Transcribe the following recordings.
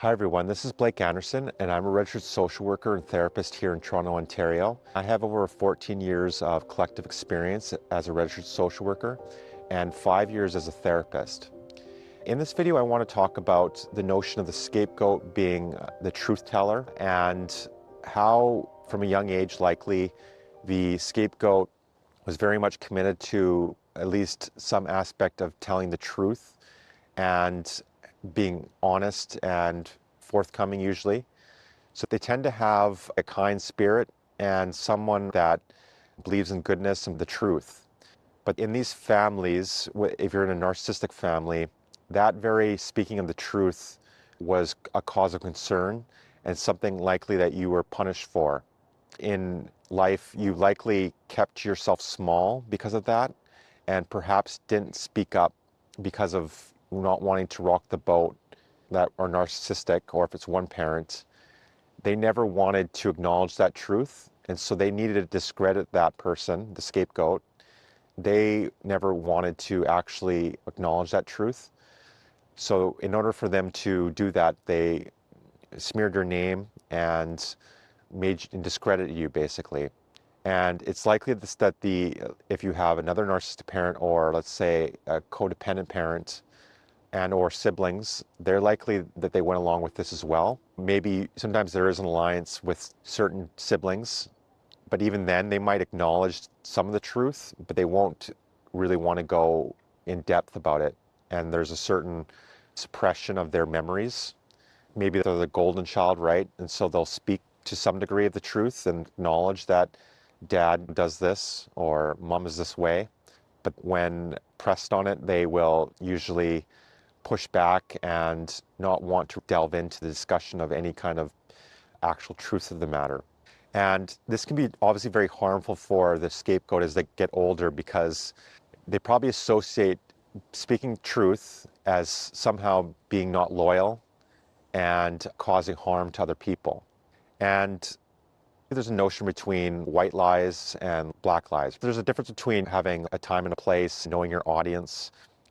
Hi everyone, this is Blake Anderson and I'm a registered social worker and therapist here in Toronto, Ontario. I have over 14 years of collective experience as a registered social worker and 5 years as a therapist. In this video I want to talk about the notion of the scapegoat being the truth teller and how from a young age likely the scapegoat was very much committed to at least some aspect of telling the truth and being honest and forthcoming usually. So they tend to have a kind spirit and someone that believes in goodness and the truth. But in these families, if you're in a narcissistic family, that very speaking of the truth was a cause of concern and something likely that you were punished for. In life, you likely kept yourself small because of that and perhaps didn't speak up because of not wanting to rock the boat that are narcissistic, or if it's one parent, they never wanted to acknowledge that truth. And so they needed to discredit that person, the scapegoat. They never wanted to actually acknowledge that truth. So in order for them to do that, they smeared your name and discredited you basically. And it's likely that if you have another narcissistic parent, or let's say a codependent parent, and or siblings, they're likely that they went along with this as well. Maybe sometimes there is an alliance with certain siblings, but even then they might acknowledge some of the truth, but they won't really want to go in depth about it. And there's a certain suppression of their memories. Maybe they're the golden child, right? And so they'll speak to some degree of the truth and acknowledge that dad does this or mom is this way. But when pressed on it, they will usually push back and not want to delve into the discussion of any kind of actual truth of the matter. And this can be obviously very harmful for the scapegoat as they get older, because they probably associate speaking truth as somehow being not loyal and causing harm to other people. And there's a notion between white lies and black lies. There's a difference between having a time and a place, knowing your audience,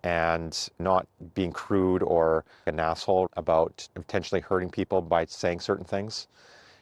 and not being crude or an asshole about potentially hurting people by saying certain things.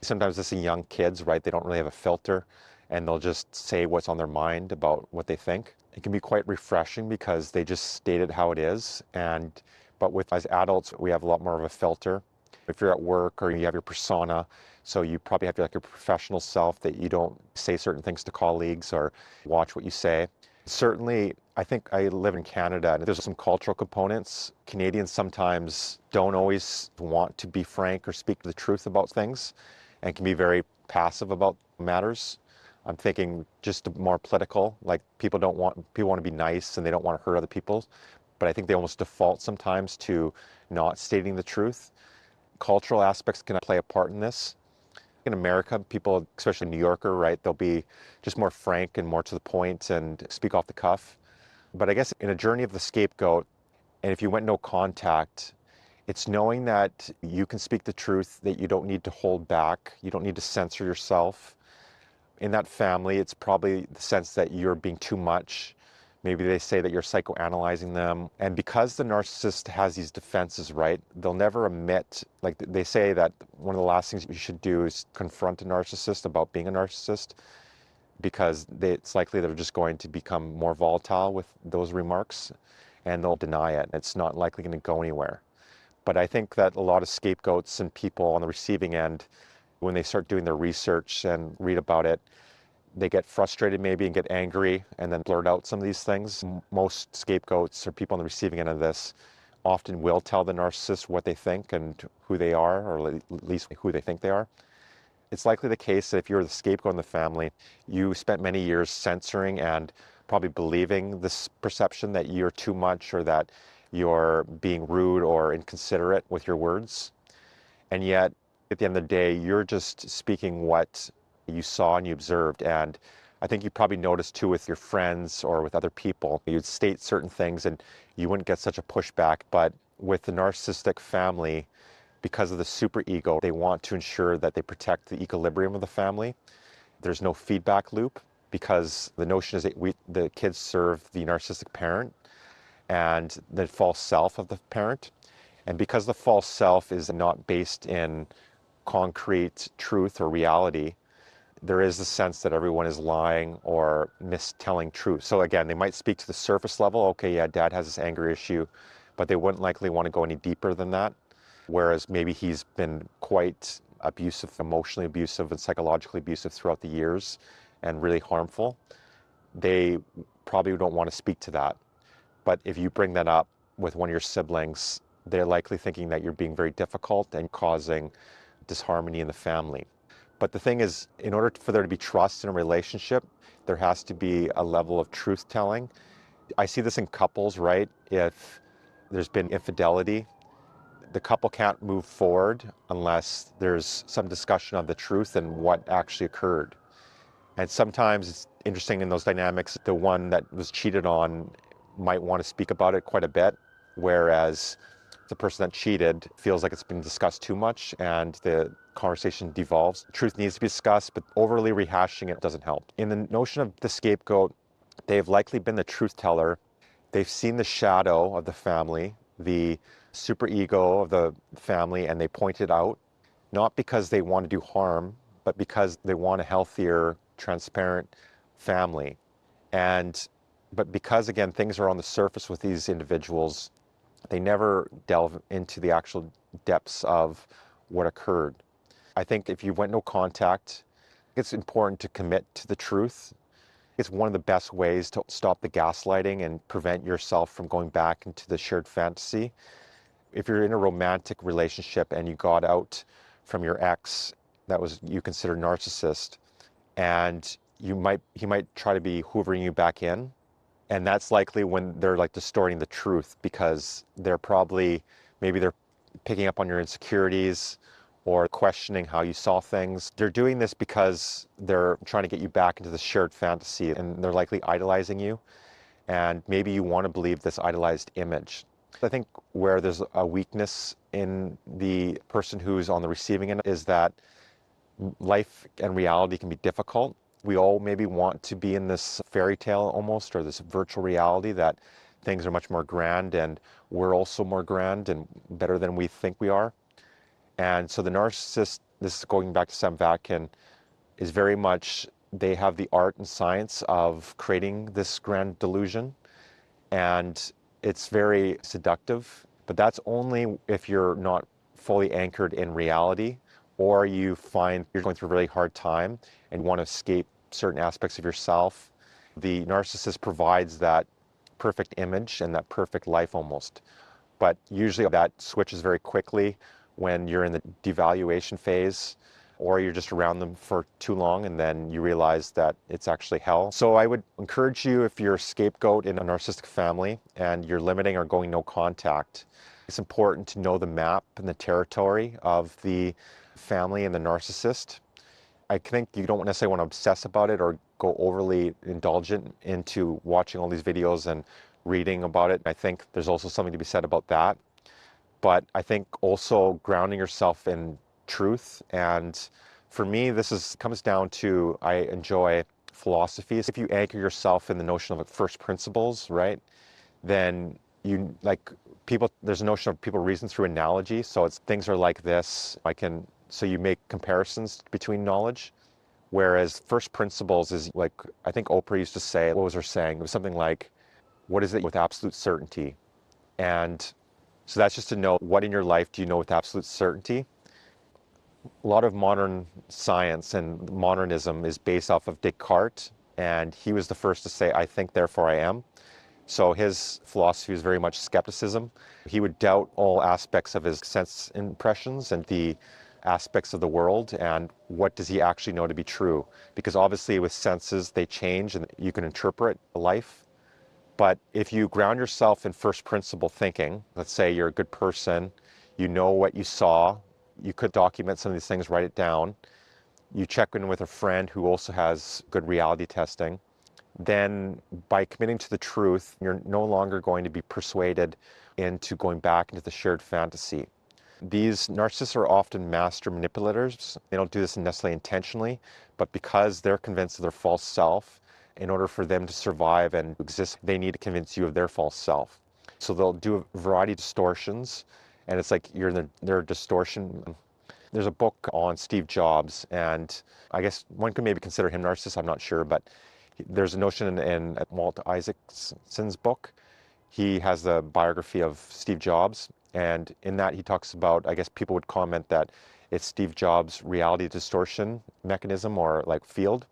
Sometimes this is young kids, right? They don't really have a filter and they'll just say what's on their mind about what they think. It can be quite refreshing because they just state it how it is. But as adults, we have a lot more of a filter. If you're at work or you have your persona, so you probably have your professional self that you don't say certain things to colleagues or watch what you say. Certainly, I think I live in Canada and there's some cultural components. Canadians sometimes don't always want to be frank or speak the truth about things and can be very passive about matters. I'm thinking just more political, like people want to be nice and they don't want to hurt other people, but I think they almost default sometimes to not stating the truth. Cultural aspects can play a part in this. In America, people, especially New Yorker, right, they'll be just more frank and more to the point and speak off the cuff. But I guess in a journey of the scapegoat, and if you went no contact, it's knowing that you can speak the truth, that you don't need to hold back, you don't need to censor yourself. In that family, it's probably the sense that you're being too much. Maybe they say that you're psychoanalyzing them. And because the narcissist has these defenses, right, they'll never admit, like they say that one of the last things you should do is confront a narcissist about being a narcissist, because it's likely they're just going to become more volatile with those remarks and they'll deny it. It's not likely going to go anywhere. But I think that a lot of scapegoats and people on the receiving end, when they start doing their research and read about it, they get frustrated maybe and get angry and then blurt out some of these things. Most scapegoats or people on the receiving end of this often will tell the narcissist what they think and who they are, or at least who they think they are. It's likely the case that if you're the scapegoat in the family, you spent many years censoring and probably believing this perception that you're too much or that you're being rude or inconsiderate with your words. And yet, at the end of the day, you're just speaking what you saw and you observed. And I think you probably noticed too with your friends or with other people, you'd state certain things and you wouldn't get such a pushback. But with the narcissistic family, because of the superego, they want to ensure that they protect the equilibrium of the family. There's no feedback loop, because the notion is that the kids serve the narcissistic parent and the false self of the parent. And because the false self is not based in concrete truth or reality, there is a sense that everyone is lying or mistelling truth. So again, they might speak to the surface level. Okay, yeah, dad has this anger issue, but they wouldn't likely want to go any deeper than that. Whereas maybe he's been quite abusive, emotionally abusive and psychologically abusive throughout the years and really harmful. They probably don't want to speak to that. But if you bring that up with one of your siblings, they're likely thinking that you're being very difficult and causing disharmony in the family. But the thing is, in order for there to be trust in a relationship, there has to be a level of truth telling. I see this in couples, right? If there's been infidelity, the couple can't move forward unless there's some discussion of the truth and what actually occurred. And sometimes it's interesting in those dynamics, the one that was cheated on might want to speak about it quite a bit, whereas the person that cheated feels like it's been discussed too much and the conversation devolves. Truth needs to be discussed, but overly rehashing it doesn't help. In the notion of the scapegoat, they've likely been the truth teller. They've seen the shadow of the family, the superego of the family, and they point it out, not because they want to do harm, but because they want a healthier, transparent family. But because, again, things are on the surface with these individuals, they never delve into the actual depths of what occurred. I think if you went no contact, it's important to commit to the truth. It's one of the best ways to stop the gaslighting and prevent yourself from going back into the shared fantasy. If you're in a romantic relationship and you got out from your ex that was you consider narcissist, and he might try to be hoovering you back in, and that's likely when they're like distorting the truth, because maybe they're picking up on your insecurities or questioning how you saw things. They're doing this because they're trying to get you back into the shared fantasy, and they're likely idolizing you. And maybe you want to believe this idolized image. I think where there's a weakness in the person who's on the receiving end is that life and reality can be difficult. We all maybe want to be in this fairy tale almost, or this virtual reality that things are much more grand and we're also more grand and better than we think we are. And so the narcissist, this is going back to Sam Vatkin, is very much, they have the art and science of creating this grand delusion. And it's very seductive, but that's only if you're not fully anchored in reality, or you find you're going through a really hard time and want to escape certain aspects of yourself. The narcissist provides that perfect image and that perfect life almost. But usually that switches very quickly when you're in the devaluation phase, or you're just around them for too long and then you realize that it's actually hell. So I would encourage you, if you're a scapegoat in a narcissistic family and you're limiting or going no contact, it's important to know the map and the territory of the family and the narcissist. I think you don't necessarily want to obsess about it or go overly indulgent into watching all these videos and reading about it. I think there's also something to be said about that. But I think also grounding yourself in truth. And for me, comes down to, I enjoy philosophies. If you anchor yourself in the notion of first principles, right, then there's a notion of people reason through analogy. So things are like this. So you make comparisons between knowledge. Whereas first principles is like, I think Oprah used to say, what was her saying? It was something like, what is it with absolute certainty? And so that's just to know, what in your life do you know with absolute certainty? A lot of modern science and modernism is based off of Descartes, and he was the first to say, I think, therefore I am. So his philosophy was very much skepticism. He would doubt all aspects of his sense impressions and the aspects of the world, and what does he actually know to be true? Because obviously with senses, they change and you can interpret life. But if you ground yourself in first principle thinking, let's say you're a good person, you know what you saw, you could document some of these things, write it down, you check in with a friend who also has good reality testing, then by committing to the truth, you're no longer going to be persuaded into going back into the shared fantasy. These narcissists are often master manipulators. They don't do this necessarily intentionally, but because they're convinced of their false self, in order for them to survive and exist, they need to convince you of their false self. So they'll do a variety of distortions, and it's like you're in their distortion. There's a book on Steve Jobs, and I guess one could maybe consider him narcissist, I'm not sure, but there's a notion in Walt Isaacson's book. He has the biography of Steve Jobs, and in that he talks about, I guess people would comment that it's Steve Jobs' reality distortion mechanism or like field.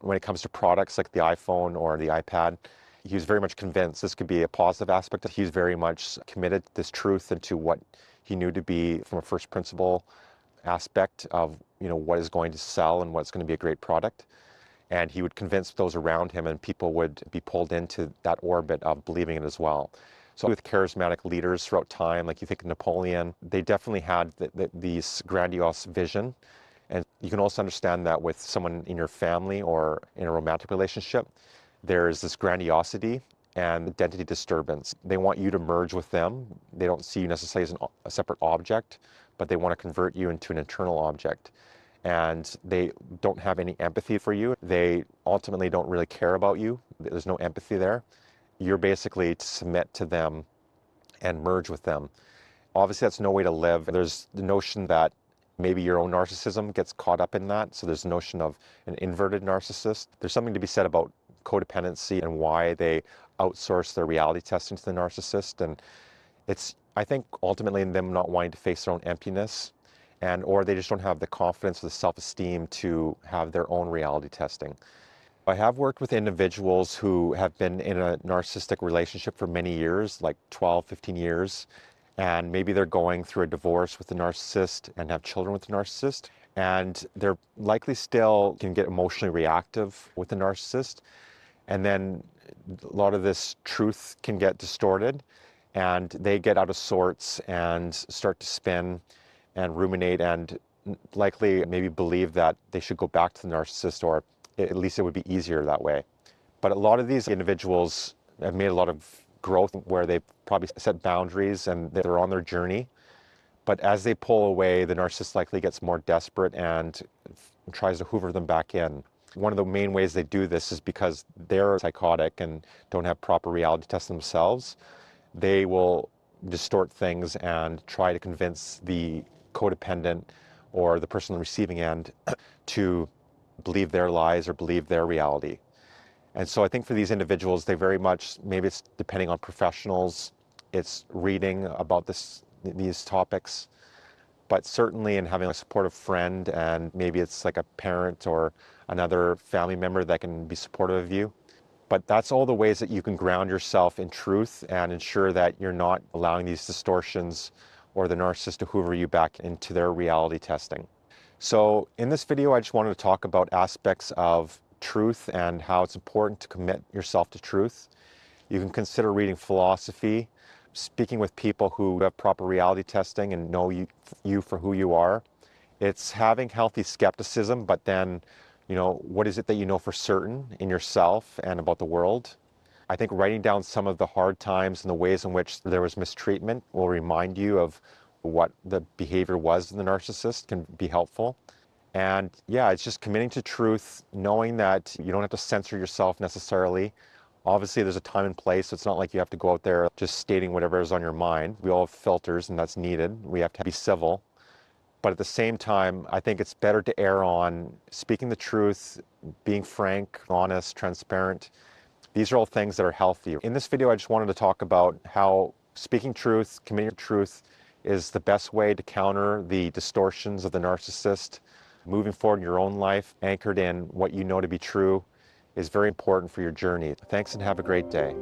When it comes to products like the iPhone or the iPad, he was very much convinced this could be a positive aspect. He was very much committed to this truth and to what he knew to be from a first principle aspect of, what is going to sell and what's going to be a great product. And he would convince those around him, and people would be pulled into that orbit of believing it as well. So with charismatic leaders throughout time, like you think of Napoleon, they definitely had these grandiose vision. And you can also understand that with someone in your family or in a romantic relationship, there is this grandiosity and identity disturbance. They want you to merge with them. They don't see you necessarily as a separate object, but they want to convert you into an internal object. And they don't have any empathy for you. They ultimately don't really care about you. There's no empathy there. You're basically to submit to them and merge with them. Obviously, that's no way to live. There's the notion that maybe your own narcissism gets caught up in that. So there's a notion of an inverted narcissist. There's something to be said about codependency and why they outsource their reality testing to the narcissist. And it's, I think, ultimately in them not wanting to face their own emptiness, or they just don't have the confidence or the self-esteem to have their own reality testing. I have worked with individuals who have been in a narcissistic relationship for many years, like 12, 15 years, and maybe they're going through a divorce with the narcissist and have children with the narcissist, and they're likely still can get emotionally reactive with the narcissist, and then a lot of this truth can get distorted, and they get out of sorts and start to spin and ruminate and likely maybe believe that they should go back to the narcissist, or at least it would be easier that way. But a lot of these individuals have made a lot of growth where they probably set boundaries and they're on their journey. But as they pull away, the narcissist likely gets more desperate and tries to hoover them back in. One of the main ways they do this is because they're psychotic and don't have proper reality tests themselves. They will distort things and try to convince the codependent or the person on the receiving end to believe their lies or believe their reality. And so I think for these individuals, they very much, maybe it's depending on professionals, it's reading about these topics, but certainly in having a supportive friend, and maybe it's like a parent or another family member that can be supportive of you. But that's all the ways that you can ground yourself in truth and ensure that you're not allowing these distortions or the narcissist to hoover you back into their reality testing. So in this video, I just wanted to talk about aspects of truth and how it's important to commit yourself to truth. You can consider reading philosophy, speaking with people who have proper reality testing and know you for who you are. It's having healthy skepticism, but then, what is it that you know for certain in yourself and about the world? I think writing down some of the hard times and the ways in which there was mistreatment will remind you of what the behavior was in the narcissist can be helpful. And yeah, it's just committing to truth, knowing that you don't have to censor yourself necessarily. Obviously, there's a time and place, so it's not like you have to go out there just stating whatever is on your mind. We all have filters, and that's needed. We have to be civil. But at the same time, I think it's better to err on speaking the truth, being frank, honest, transparent. These are all things that are healthy. In this video, I just wanted to talk about how speaking truth, committing truth, is the best way to counter the distortions of the narcissist. Moving forward in your own life, anchored in what you know to be true, is very important for your journey. Thanks and have a great day.